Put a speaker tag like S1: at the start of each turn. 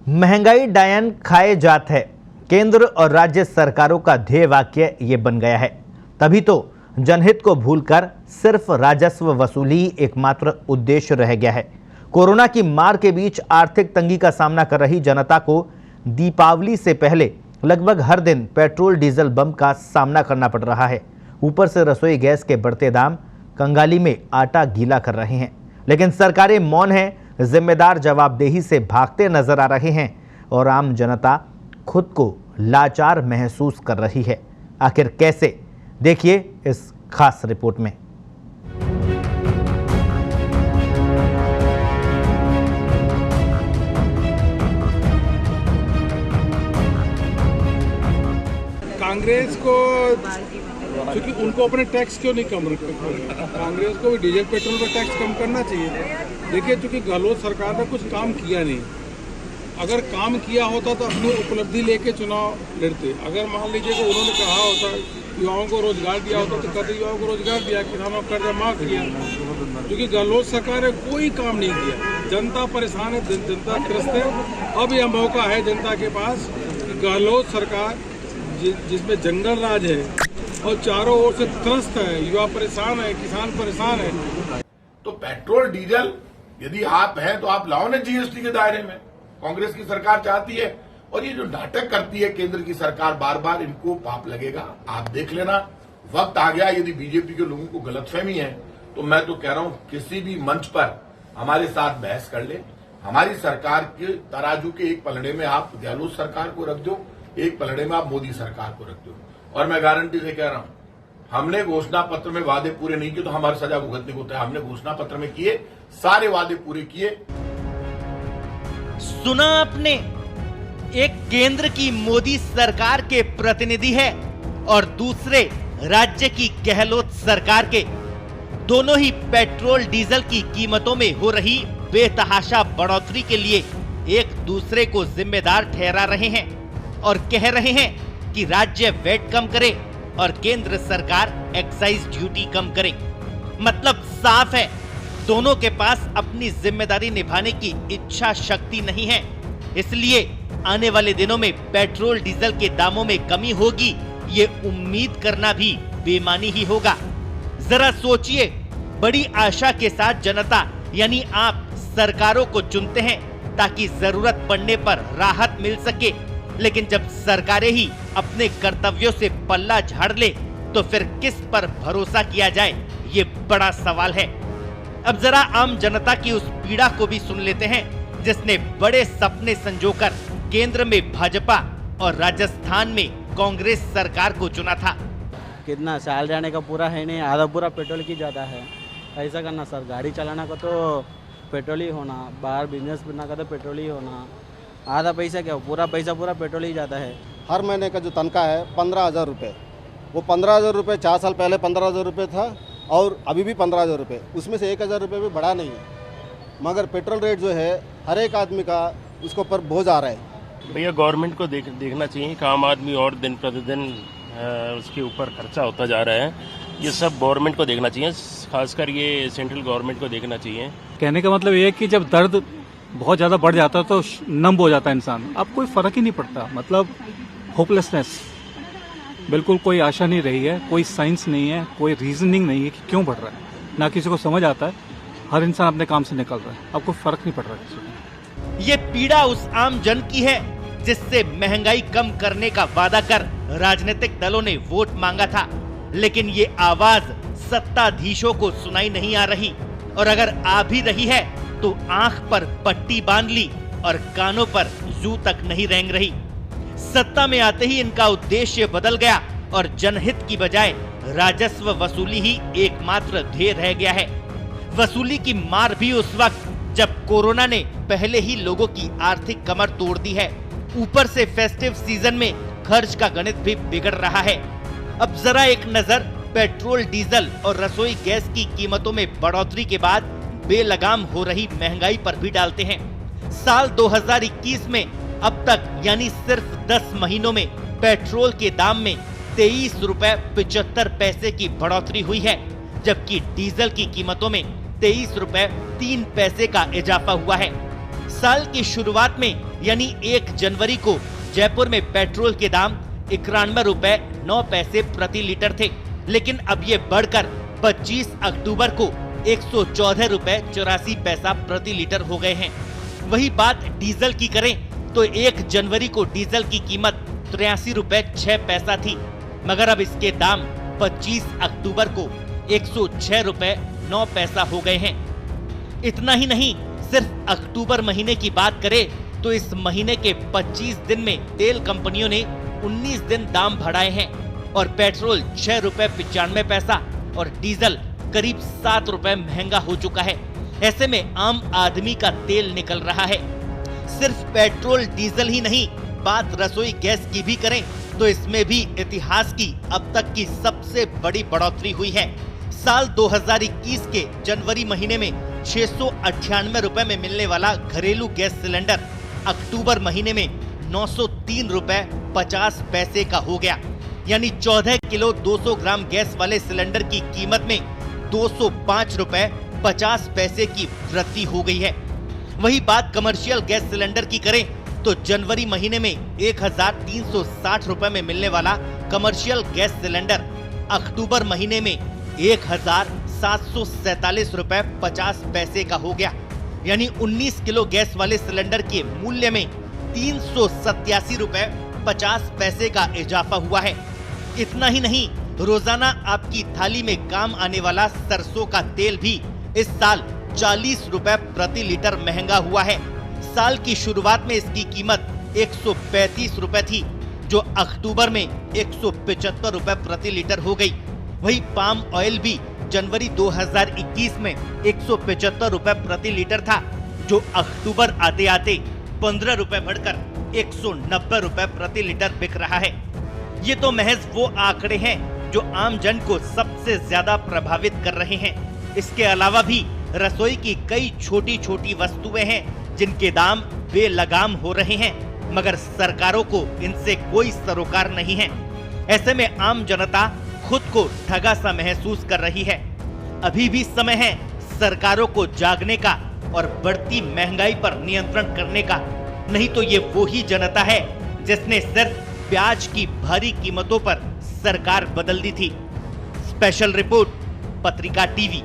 S1: महंगाई डायन खाए जात है, केंद्र और राज्य सरकारों का ध्येय वाक्य ये बन गया है। तभी तो जनहित को भूलकर सिर्फ राजस्व वसूली एकमात्र उद्देश्य रह गया है। कोरोना की मार के बीच आर्थिक तंगी का सामना कर रही जनता को दीपावली से पहले लगभग हर दिन पेट्रोल डीजल बम का सामना करना पड़ रहा है। ऊपर से रसोई गैस के बढ़ते दाम कंगाली में आटा गीला कर रहे हैं, लेकिन सरकारें मौन हैं, जिम्मेदार जवाबदेही से भागते नजर आ रहे हैं और आम जनता खुद को लाचार महसूस कर रही है। आखिर कैसे, देखिए इस खास रिपोर्ट में।
S2: कांग्रेस को, क्योंकि उनको अपने टैक्स क्यों नहीं कम रखते, कांग्रेस को भी डीजल पेट्रोल पर टैक्स कम करना चाहिए। देखिए, चूंकि गहलोत सरकार ने कुछ काम किया नहीं, अगर काम किया होता तो अपनी उपलब्धि लेके चुनाव लड़ते। अगर मान लीजिए कि उन्होंने कहा होता युवाओं को रोजगार दिया होता तो कहते युवाओं को रोजगार दिया, किसानों को कर्जा माफ किया। क्योंकि गहलोत सरकार ने कोई काम नहीं किया, जनता परेशान है, जनता त्रस्त है। अब यह मौका है जनता के पास कि गहलोत सरकार जिसमें जंगल राज है और चारों ओर से त्रस्त है, युवा परेशान है, किसान परेशान है।
S3: तो पेट्रोल डीजल यदि आप हैं तो आप लाओ ना जीएसटी के दायरे में। कांग्रेस की सरकार चाहती है, और ये जो नाटक करती है केंद्र की सरकार बार बार, इनको पाप लगेगा। आप देख लेना, वक्त आ गया। यदि बीजेपी के लोगों को गलतफहमी है तो मैं तो कह रहा हूं किसी भी मंच पर हमारे साथ बहस कर ले। हमारी सरकार के तराजू के एक पलड़े में आप गहलोत सरकार को रख दो, एक पलड़े में आप मोदी सरकार को रख दो, और मैं गारंटी से कह रहा हूं हमने घोषणा पत्र में वादे पूरे नहीं किए तो हमारी सजा भुगतने को तैयार। हमने घोषणा पत्र में किए, सारे वादे पूरे किए।
S1: सुना आपने, एक केंद्र की मोदी सरकार के प्रतिनिधि है और दूसरे राज्य की गहलोत सरकार के। दोनों ही पेट्रोल डीजल की कीमतों में हो रही बेतहाशा बढ़ोतरी के लिए एक दूसरे को जिम्मेदार ठहरा रहे हैं और कह रहे हैं कि राज्य वैट कम करे और केंद्र सरकार एक्साइज ड्यूटी कम करे। मतलब साफ है, दोनों के पास अपनी जिम्मेदारी निभाने की इच्छा शक्ति नहीं है। इसलिए आने वाले दिनों में पेट्रोल डीजल के दामों में कमी होगी, ये उम्मीद करना भी बेमानी ही होगा। जरा सोचिए, बड़ी आशा के साथ जनता यानी आप सरकारों को चुनते हैं ताकि जरूरत पड़ने पर राहत मिल सके, लेकिन जब सरकारें ही अपने कर्तव्यों से पल्ला झाड़ ले तो फिर किस पर भरोसा किया जाए, ये बड़ा सवाल है। अब जरा आम जनता की उस पीड़ा को भी सुन लेते हैं जिसने बड़े सपने संजोकर केंद्र में भाजपा और राजस्थान में कांग्रेस सरकार को चुना था।
S4: कितना साल जाने का पूरा है नहीं, आधा पूरा पेट्रोल की ज्यादा है। ऐसा करना सर, गाड़ी चलाना का तो पेट्रोल ही होना, बाहर बिजनेस करना का तो पेट्रोल ही होना। आधा पैसा क्या, पूरा पैसा पूरा पेट्रोल ही जाता है।
S5: हर महीने का जो तनख्वाह है 15,000 रुपये, वो 15,000 रुपये 4 साल पहले 15,000 रुपये था और अभी भी 15,000 रुपये, उसमें से 1,000 रुपये भी बढ़ा नहीं है। मगर पेट्रोल रेट जो है हर एक आदमी का उसके ऊपर बोझ आ रहा है।
S6: भैया गवर्नमेंट को देखना चाहिए कि आम आदमी और दिन प्रतिदिन उसके ऊपर खर्चा होता जा रहा है। ये सब गवर्नमेंट को देखना चाहिए, खासकर ये सेंट्रल गवर्नमेंट को देखना चाहिए।
S7: कहने का मतलब ये है कि जब दर्द बहुत ज़्यादा बढ़ जाता है तो नम हो जाता है इंसान, अब कोई फ़र्क ही नहीं पड़ता। मतलब होपलेसनेस, बिल्कुल कोई आशा नहीं रही है, कोई साइंस नहीं है, कोई रीजनिंग नहीं है कि क्यों बढ़ रहा है, ना किसी को समझ आता है। हर इंसान अपने काम से निकल रहा है, अब कोई फर्क नहीं पड़ रहा किसी को।
S1: ये पीड़ा उस आम जन की है जिससे महंगाई कम करने का वादा कर राजनीतिक दलों ने वोट मांगा था, लेकिन ये आवाज सत्ताधीशों को सुनाई नहीं आ रही, और अगर आ भी रही है तो आंख पर पट्टी बांध ली और कानों पर जू तक नहीं रेंग रही। सत्ता में आते ही इनका उद्देश्य बदल गया और जनहित की बजाय राजस्व वसूली ही एकमात्र ध्येय रह गया है। वसूली की मार भी उस वक्त जब कोरोना ने पहले ही लोगों की आर्थिक कमर तोड़ दी है, ऊपर से फेस्टिव सीजन में खर्च का गणित भी बिगड़ रहा है। अब जरा एक नजर पेट्रोल डीजल और रसोई गैस की कीमतों में बढ़ोतरी के बाद बेलगाम हो रही महंगाई पर भी डालते हैं। साल 2021 में अब तक यानी सिर्फ 10 महीनों में पेट्रोल के दाम में 23 रुपए 75 पैसे की बढ़ोतरी हुई है, जबकि डीजल की कीमतों में 23 रुपए 3 पैसे का इजाफा हुआ है। साल की शुरुआत में यानी 1 जनवरी को जयपुर में पेट्रोल के दाम 91 रुपए 9 पैसे प्रति लीटर थे, लेकिन अब ये बढ़कर 25 अक्टूबर को 114 रुपए 84 पैसा प्रति लीटर हो गए हैं। वही बात डीजल की करें तो 1 जनवरी को डीजल की कीमत 83 रुपए 6 पैसा थी, मगर अब इसके दाम 25 अक्टूबर को 106 रुपए 9 पैसा हो गए हैं। इतना ही नहीं, सिर्फ अक्टूबर महीने की बात करें तो इस महीने के 25 दिन में तेल कंपनियों ने 19 दिन दाम बढ़ाए हैं और पेट्रोल 6 रुपए 95 पैसा और डीजल करीब 7 रुपए महंगा हो चुका है। ऐसे में आम आदमी का तेल निकल रहा है। सिर्फ पेट्रोल डीजल ही नहीं, बात रसोई गैस की भी करें तो इसमें भी इतिहास की अब तक की सबसे बड़ी बढ़ोतरी हुई है। साल 2021 के जनवरी महीने में 698 रुपए में मिलने वाला घरेलू गैस सिलेंडर अक्टूबर महीने में 903 रुपए 50 पैसे का हो गया, यानी 14 किलो 200 ग्राम गैस वाले सिलेंडर की कीमत में 205 रुपए 50 पैसे की वृद्धि हो गई है। वही बात कमर्शियल गैस सिलेंडर की करें तो जनवरी महीने में 1360 रुपए में मिलने वाला कमर्शियल गैस सिलेंडर अक्टूबर महीने में 1747 रुपए 50 पैसे का हो गया, यानी 19 किलो गैस वाले सिलेंडर के मूल्य में 387 रुपए 50 पैसे का इजाफा हुआ है। इतना ही नहीं, रोजाना आपकी थाली में काम आने वाला सरसों का तेल भी इस साल 40 रुपए प्रति लीटर महंगा हुआ है। साल की शुरुआत में इसकी कीमत 135 रुपए थी, जो अक्टूबर में 175 रुपए प्रति लीटर हो गई। वही पाम ऑयल भी जनवरी 2021 में 175 रुपए प्रति लीटर था, जो अक्टूबर आते आते 15 रुपए बढ़कर 190 रुपए प्रति लीटर बिक रहा है। ये तो महज वो आंकड़े हैं जो आम जन को सबसे ज्यादा प्रभावित कर रहे हैं। इसके अलावा भी रसोई की कई छोटी छोटी वस्तुएं हैं जिनके दाम बेलगाम हो रहे हैं, मगर सरकारों को इनसे कोई सरोकार नहीं है। ऐसे में आम जनता खुद को ठगा सा महसूस कर रही है। अभी भी समय है सरकारों को जागने का और बढ़ती महंगाई पर नियंत्रण करने का, नहीं तो ये वो ही जनता है जिसने सिर्फ प्याज की भारी कीमतों पर सरकार बदल दी थी। स्पेशल रिपोर्ट, पत्रिका टीवी।